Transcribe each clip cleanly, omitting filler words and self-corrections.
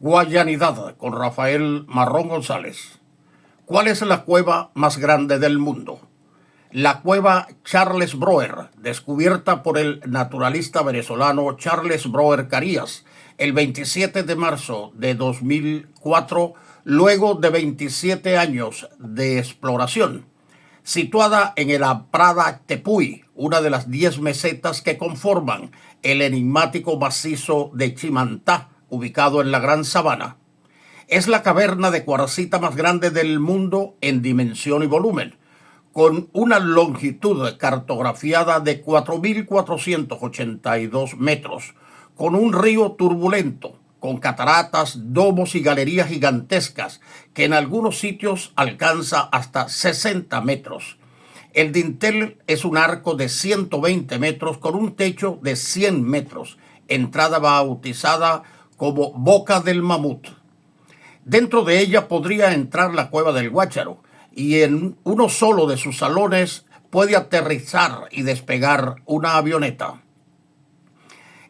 Guayanidad con Rafael Marrón González. ¿Cuál es la cueva más grande del mundo? La cueva Charles Broer, descubierta por el naturalista venezolano Charles Broer Carías el 27 de marzo de 2004, luego de 27 años de exploración. Situada en el Prada Tepuy, una de las 10 mesetas que conforman el enigmático macizo de Chimantá, ubicado en la Gran Sabana. Es la caverna de cuarcita más grande del mundo en dimensión y volumen, con una longitud cartografiada de 4.482 metros, con un río turbulento, con cataratas, domos y galerías gigantescas que en algunos sitios alcanza hasta 60 metros. El dintel es un arco de 120 metros con un techo de 100 metros, entrada bautizada como Boca del Mamut. Dentro de ella podría entrar la Cueva del Guácharo y en uno solo de sus salones puede aterrizar y despegar una avioneta.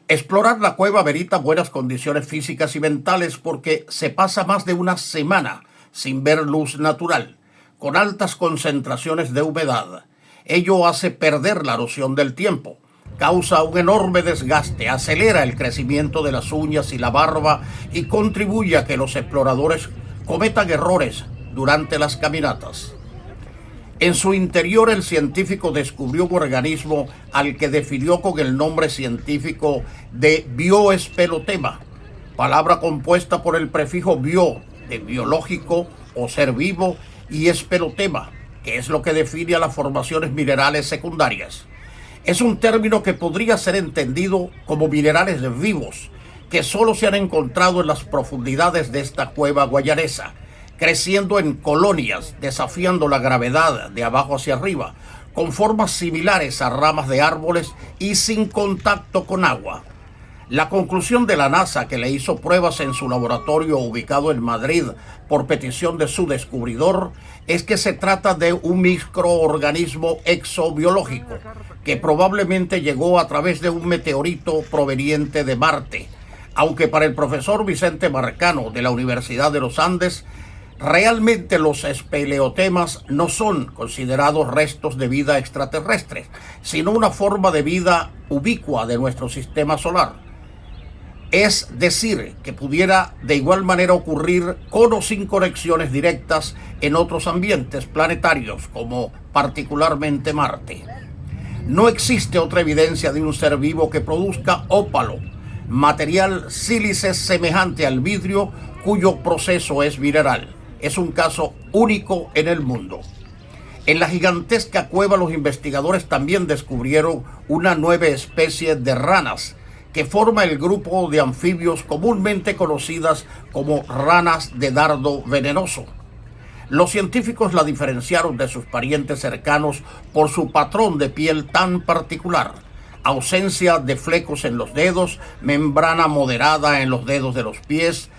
Explorar la cueva amerita buenas condiciones físicas y mentales porque se pasa más de una semana sin ver luz natural, con altas concentraciones de humedad. Ello hace perder la noción del tiempo, causa un enorme desgaste, acelera el crecimiento de las uñas y la barba y contribuye a que los exploradores cometan errores durante las caminatas. En su interior, el científico descubrió un organismo al que definió con el nombre científico de bioespelotema, palabra compuesta por el prefijo bio, de biológico o ser vivo, y espelotema, que es lo que define a las formaciones minerales secundarias. Es un término que podría ser entendido como minerales vivos, que solo se han encontrado en las profundidades de esta cueva guayanesa, creciendo en colonias, desafiando la gravedad de abajo hacia arriba, con formas similares a ramas de árboles y sin contacto con agua. La conclusión de la NASA, que le hizo pruebas en su laboratorio ubicado en Madrid por petición de su descubridor, es que se trata de un microorganismo exobiológico que probablemente llegó a través de un meteorito proveniente de Marte, aunque para el profesor Vicente Marcano de la Universidad de los Andes, realmente los espeleotemas no son considerados restos de vida extraterrestres, sino una forma de vida ubicua de nuestro sistema solar. Es decir, que pudiera de igual manera ocurrir con o sin conexiones directas en otros ambientes planetarios, como particularmente Marte. No existe otra evidencia de un ser vivo que produzca ópalo, material sílice semejante al vidrio cuyo proceso es mineral. Es un caso único en el mundo. En la gigantesca cueva los investigadores también descubrieron una nueva especie de ranas que forma el grupo de anfibios comúnmente conocidas como ranas de dardo venenoso. Los científicos la diferenciaron de sus parientes cercanos por su patrón de piel tan particular, ausencia de flecos en los dedos, membrana moderada en los dedos de los pies,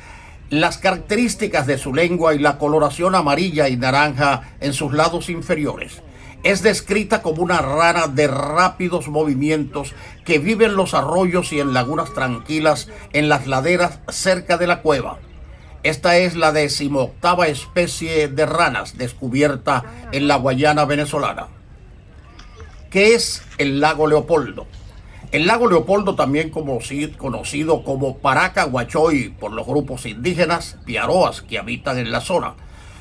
las características de su lengua y la coloración amarilla y naranja en sus lados inferiores. Es descrita como una rana de rápidos movimientos que vive en los arroyos y en lagunas tranquilas en las laderas cerca de la cueva. Esta es la 18ª especie de ranas descubierta en la Guayana venezolana. ¿Qué es el lago Leopoldo? El lago Leopoldo, también conocido como Paracahuachoy por los grupos indígenas piaroas que habitan en la zona.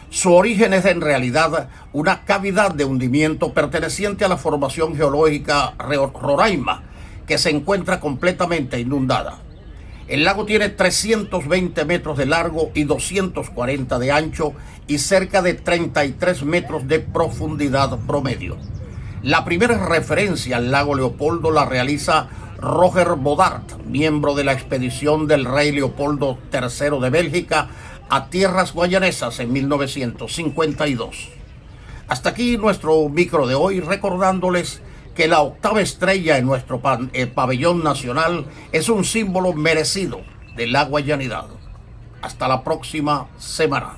Su origen es en realidad una cavidad de hundimiento perteneciente a la formación geológica Roraima, que se encuentra completamente inundada. El lago tiene 320 metros de largo y 240 de ancho y cerca de 33 metros de profundidad promedio. La primera referencia al lago Leopoldo la realiza Roger Bodart, miembro de la expedición del rey Leopoldo III de Bélgica a tierras guayanesas en 1952. Hasta aquí nuestro micro de hoy, recordándoles que la 8ª estrella en nuestro pabellón nacional es un símbolo merecido de la guayanidad. Hasta la próxima semana.